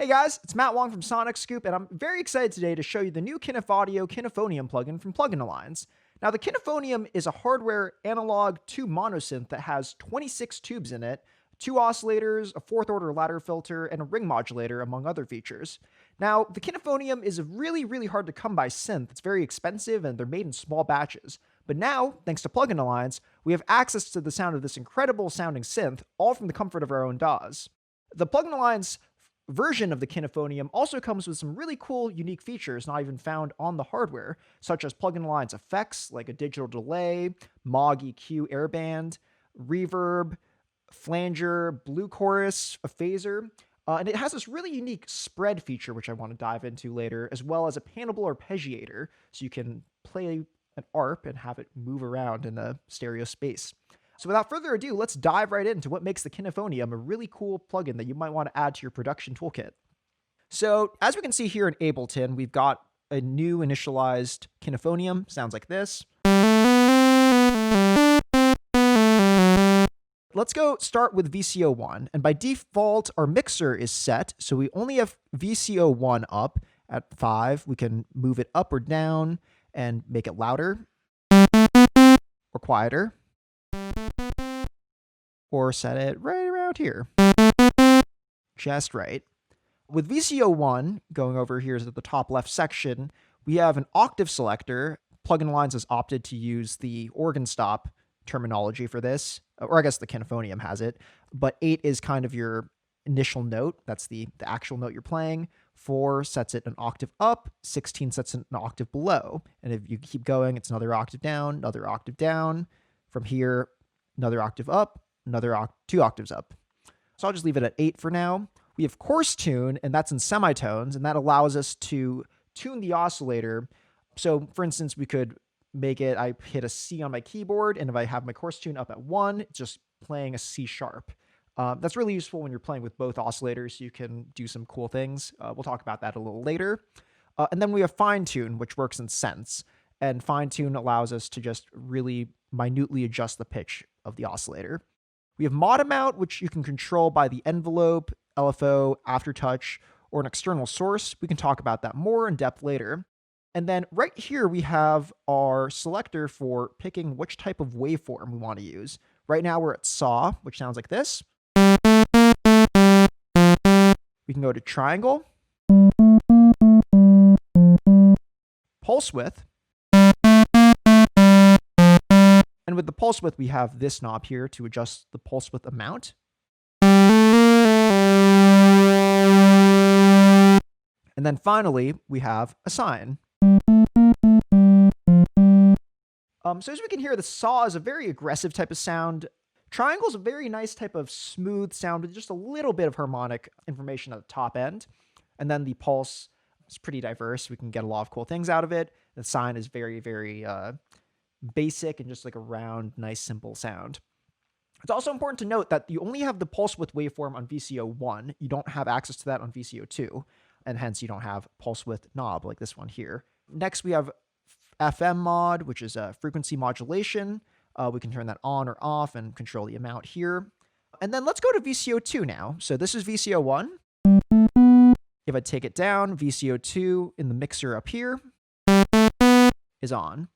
Hey guys, it's Matt Wang from Sonic Scoop, and I'm very excited today to show you the new Knif Audio Knifonium plugin from Plugin Alliance. Now, the Knifonium is a hardware analog to monosynth that has 26 tubes in it, 2 oscillators, a 4th order ladder filter, and a ring modulator, among other features. Now, the Knifonium is a really hard to come by synth. It's very expensive, and they're made in small batches. But now, thanks to Plugin Alliance, we have access to the sound of this incredible sounding synth, all from the comfort of our own DAWs. The Plugin Alliance version of the Knifonium also comes with some really cool, unique features not even found on the hardware, such as Plugin Alliance effects like a digital delay, Moog EQ airband, reverb, flanger, blue chorus, a phaser, and it has this really unique spread feature, which I want to dive into later, as well as a panable arpeggiator, so you can play an arp and have it move around in a stereo space. So without further ado, let's dive right into what makes the Knifonium a really cool plugin that you might want to add to your production toolkit. So as we can see here in Ableton, we've got a new initialized Knifonium. Sounds like this. Let's go start with VCO1. And by default, our mixer is set. So we only have VCO1 up at 5. We can move it up or down and make it louder or quieter, or set it right around here. Just right. With VCO1, going over here to the top left section, we have an octave selector. Plugin Alliance has opted to use the organ stop terminology for this, or I guess the Knifonium has it, but 8 is kind of your initial note. That's the actual note you're playing. 4 sets it an octave up, 16 sets it an octave below. And if you keep going, it's another octave down, another octave down. From here, another octave up, another 2 octaves up. So I'll just leave it at 8 for now. We have coarse tune, and that's in semitones, and that allows us to tune the oscillator. So for instance, we could make it, I hit a C on my keyboard, and if I have my coarse tune up at 1, it's just playing a C sharp. That's really useful when you're playing with both oscillators. You can do some cool things. We'll talk about that a little later. And then we have fine tune, which works in cents. And fine tune allows us to just really minutely adjust the pitch of the oscillator. We have mod amount, which you can control by the envelope, LFO, aftertouch, or an external source. We can talk about that more in depth later. And then right here, we have our selector for picking which type of waveform we want to use. Right now, we're at saw, which sounds like this. We can go to triangle, pulse width, and with the pulse width, we have this knob here to adjust the pulse width amount. And then finally, we have a sine. So as we can hear, the saw is a very aggressive type of sound. Triangle is a very nice type of smooth sound with just a little bit of harmonic information at the top end. And then the pulse is pretty diverse. We can get a lot of cool things out of it. The sine is very basic and just like a round, nice, simple sound. It's also important to note that you only have the pulse width waveform on VCO1. You don't have access to that on VCO2, and hence you don't have pulse width knob like this one here. Next, we have FM mod, which is a frequency modulation. We can turn that on or off and control the amount here. And then let's go to VCO2 now. So this is VCO1. If I take it down, VCO2 in the mixer up here is on.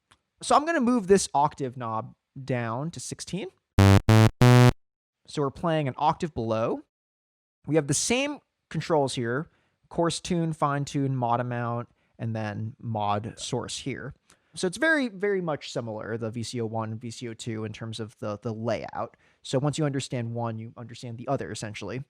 So I'm going to move this octave knob down to 16. So we're playing an octave below. We have the same controls here: coarse tune, fine tune, mod amount, and then mod source here. So it's very much similar, the VCO1 and VCO2, in terms of the layout. So once you understand one, you understand the other, essentially.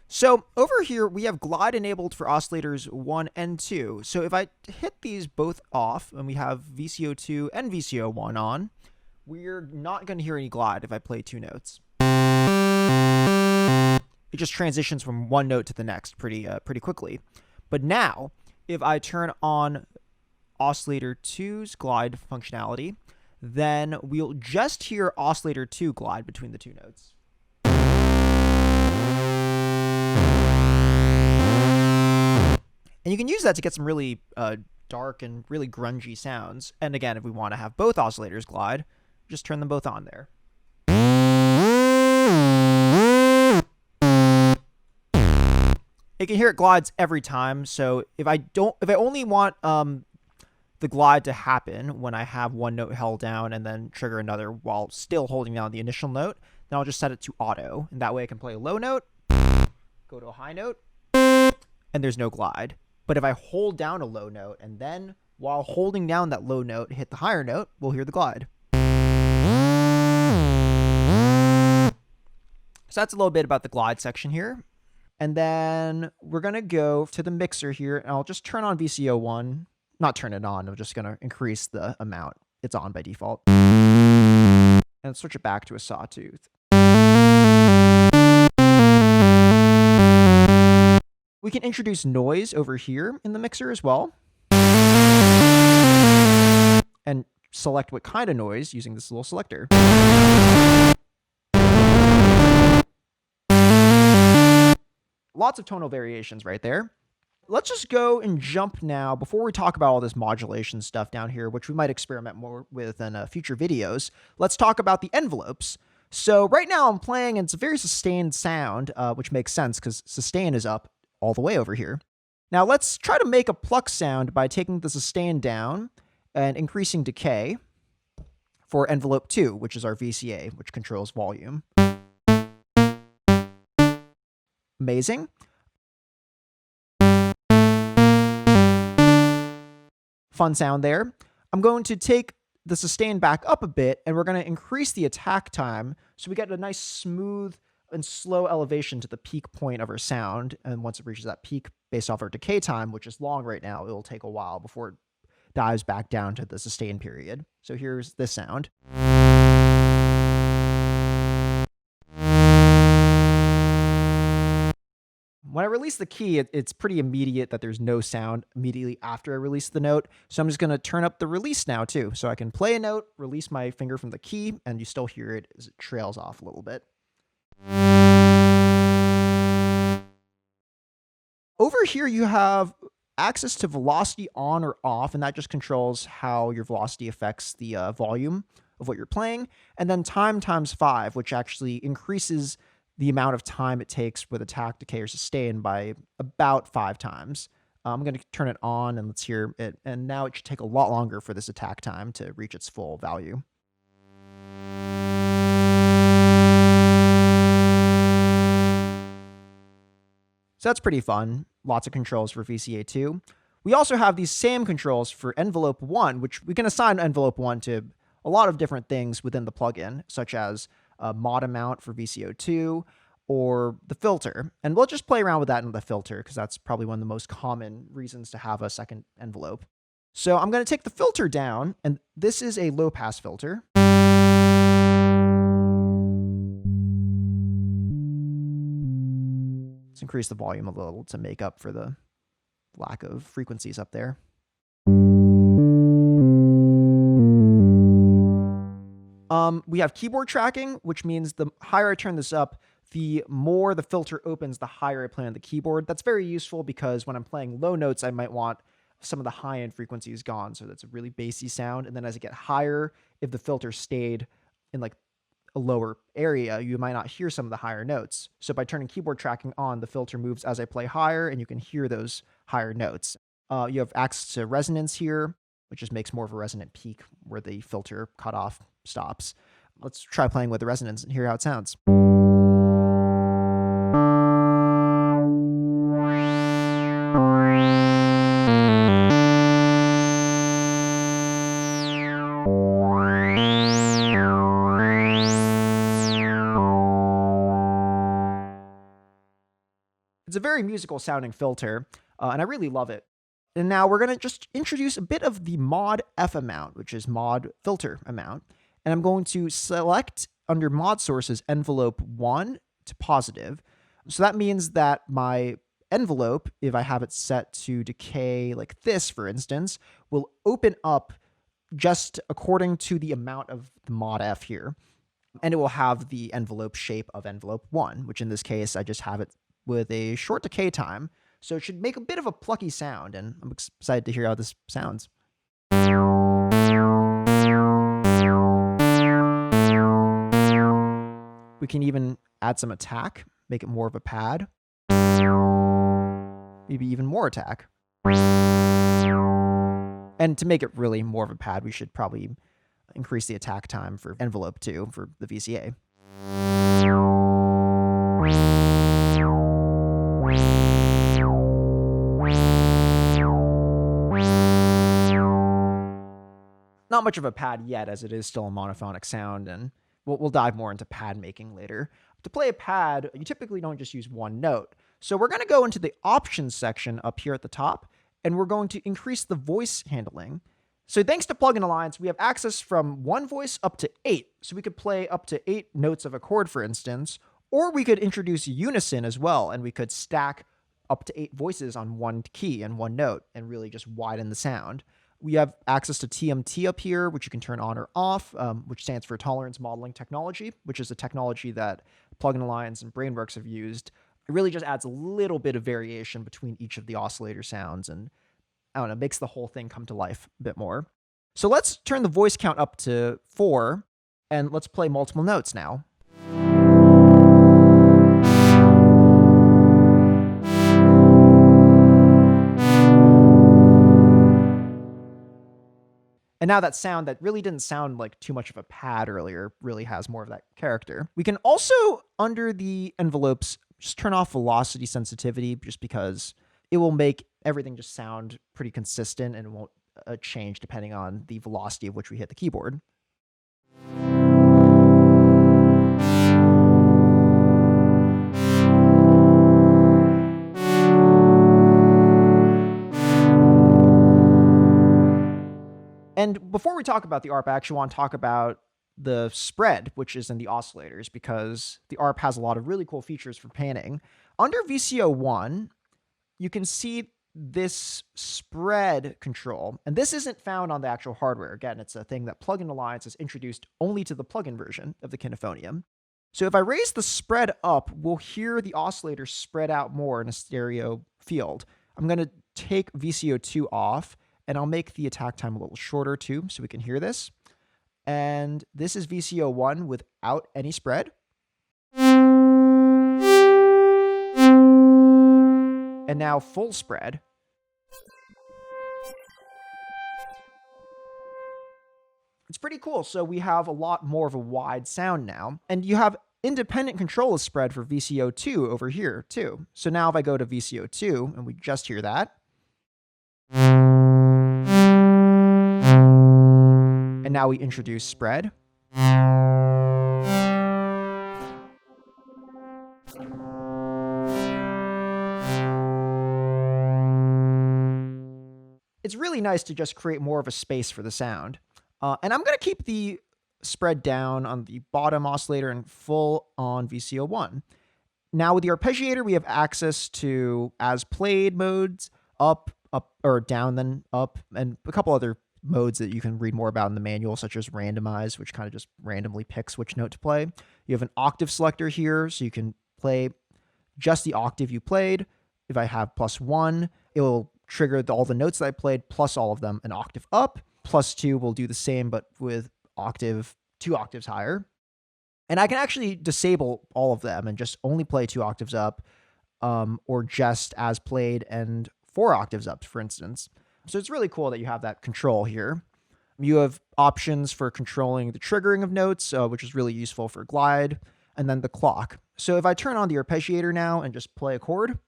So over here, we have glide enabled for oscillators 1 and 2. So if I hit these both off, and we have VCO2 and VCO1 on, we're not going to hear any glide if I play 2 notes. It just transitions from one note to the next pretty quickly. But now, if I turn on oscillator 2's glide functionality, then we'll just hear oscillator 2 glide between the 2 notes. And you can use that to get some really dark and really grungy sounds. And again, if we want to have both oscillators glide, just turn them both on there. It can hear it glides every time. So if I only want the glide to happen when I have one note held down and then trigger another while still holding down the initial note, then I'll just set it to auto. And that way I can play a low note, go to a high note, and there's no glide. But if I hold down a low note and then while holding down that low note hit the higher note, we'll hear the glide. So that's a little bit about the glide section here. And then we're going to go to the mixer here, and I'll just turn on VCO1. Not turn it on, I'm just going to increase the amount. It's on by default. And switch it back to a sawtooth. We can introduce noise over here in the mixer as well. And select what kind of noise using this little selector. Lots of tonal variations right there. Let's just go and jump now, before we talk about all this modulation stuff down here, which we might experiment more with in future videos. Let's talk about the envelopes. So right now I'm playing, and it's a very sustained sound, which makes sense because sustain is up all the way over here. Now let's try to make a pluck sound by taking the sustain down and increasing decay for envelope 2, which is our VCA, which controls volume. Amazing. Fun sound there. I'm going to take the sustain back up a bit, and we're going to increase the attack time so we get a nice smooth and slow elevation to the peak point of our sound. And once it reaches that peak based off our decay time, which is long right now, it'll take a while before it dives back down to the sustain period. So here's this sound. When I release the key, it's pretty immediate that there's no sound immediately after I release the note. So I'm just going to turn up the release now too. So I can play a note, release my finger from the key, and you still hear it as it trails off a little bit. Over here, you have access to velocity on or off, and that just controls how your velocity affects the volume of what you're playing. And then time times 5, which actually increases the amount of time it takes with attack, decay, or sustain by about 5 times. I'm going to turn it on and let's hear it. And now it should take a lot longer for this attack time to reach its full value. So that's pretty fun. Lots of controls for VCA2. We also have these same controls for envelope 1, which we can assign envelope 1 to a lot of different things within the plugin, such as mod amount for VCO2 or the filter. And we'll just play around with that in the filter because that's probably one of the most common reasons to have a second envelope. So I'm going to take the filter down, and this is a low pass filter. Let's increase the volume a little to make up for the lack of frequencies up there. We have keyboard tracking, which means the higher I turn this up, the more the filter opens, the higher I play on the keyboard. That's very useful because when I'm playing low notes, I might want some of the high-end frequencies gone, so that's a really bassy sound. And then as I get higher, if the filter stayed in like a lower area, you might not hear some of the higher notes. So by turning keyboard tracking on, the filter moves as I play higher, and you can hear those higher notes. You have access to resonance here, which just makes more of a resonant peak where the filter cutoff stops. Let's try playing with the resonance and hear how it sounds. It's a very musical sounding filter, and I really love it. And now we're going to just introduce a bit of the mod F amount, which is mod filter amount. And I'm going to select under mod sources envelope 1 to positive. So that means that my envelope, if I have it set to decay like this, for instance, will open up just according to the amount of the mod F here. And it will have the envelope shape of envelope 1, which in this case, I just have it with a short decay time. So it should make a bit of a plucky sound, and I'm excited to hear how this sounds. We can even add some attack, make it more of a pad. maybe even more attack. And to make it really more of a pad, we should probably increase the attack time for envelope too, for the VCA. Not much of a pad yet, as it is still a monophonic sound, and we'll dive more into pad making later. To play a pad, you typically don't just use one note. So we're going to go into the options section up here at the top, and we're going to increase the voice handling. So thanks to Plugin Alliance, we have access from 1 voice up to 8. So we could play up to 8 notes of a chord, for instance, or we could introduce unison as well, and we could stack up to 8 voices on one key and one note and really just widen the sound. We have access to TMT up here, which you can turn on or off, which stands for Tolerance Modeling Technology, which is a technology that Plugin Alliance and Brainworks have used. It really just adds a little bit of variation between each of the oscillator sounds and, I don't know, makes the whole thing come to life a bit more. So let's turn the voice count up to 4, and let's play multiple notes now. And now that sound that really didn't sound like too much of a pad earlier really has more of that character. We can also, under the envelopes, just turn off velocity sensitivity, just because it will make everything just sound pretty consistent and it won't change depending on the velocity of which we hit the keyboard. And before we talk about the ARP, I actually want to talk about the spread, which is in the oscillators, because the ARP has a lot of really cool features for panning. Under VCO1, you can see this spread control, and this isn't found on the actual hardware. Again, it's a thing that Plugin Alliance has introduced only to the plugin version of the Knifonium. So if I raise the spread up, we'll hear the oscillator spread out more in a stereo field. I'm going to take VCO2 off, and I'll make the attack time a little shorter too, so we can hear this. And this is VCO1 without any spread. And now full spread. It's pretty cool. So we have a lot more of a wide sound now. And you have independent control of spread for VCO2 over here too. So now if I go to VCO2 and we just hear that. And now we introduce spread. It's really nice to just create more of a space for the sound. And I'm going to keep the spread down on the bottom oscillator and full on VCO1. Now with the arpeggiator, we have access to as played modes, up, or down, then up, and a couple other modes that you can read more about in the manual, such as randomize, which kind of just randomly picks which note to play. You have an octave selector here, so you can play just the octave you played. If I have +1, it will trigger all the notes that I played, plus all of them an octave up. +2 will do the same, but with 2 octaves higher. And I can actually disable all of them and just only play 2 octaves up, or just as played and 4 octaves up, for instance. So it's really cool that you have that control here. You have options for controlling the triggering of notes, which is really useful for glide, and then the clock. So if I turn on the arpeggiator now and just play a chord,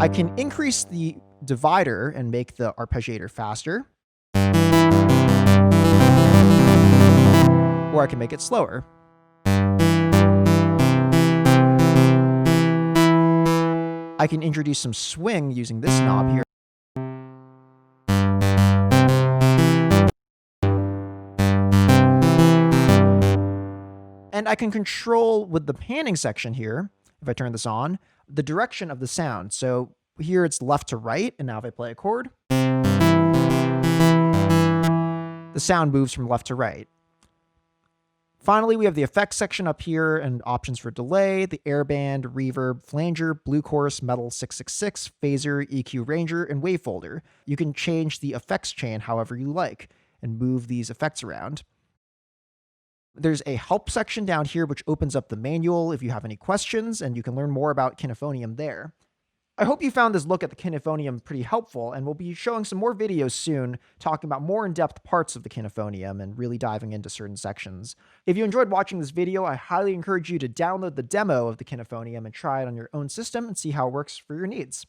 I can increase the divider and make the arpeggiator faster, or I can make it slower. I can introduce some swing using this knob here. And I can control with the panning section here, if I turn this on, the direction of the sound. So here it's left to right, and now if I play a chord, the sound moves from left to right. Finally, we have the effects section up here and options for delay, the airband, reverb, flanger, blue chorus, metal 666, phaser, EQ ranger, and wave folder. You can change the effects chain however you like and move these effects around. There's a help section down here which opens up the manual if you have any questions, and you can learn more about Knifonium there. I hope you found this look at the Knifonium pretty helpful, and we'll be showing some more videos soon talking about more in-depth parts of the Knifonium and really diving into certain sections. If you enjoyed watching this video, I highly encourage you to download the demo of the Knifonium and try it on your own system and see how it works for your needs.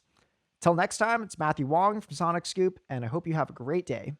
Till next time, it's Matthew Wang from Sonic Scoop, and I hope you have a great day.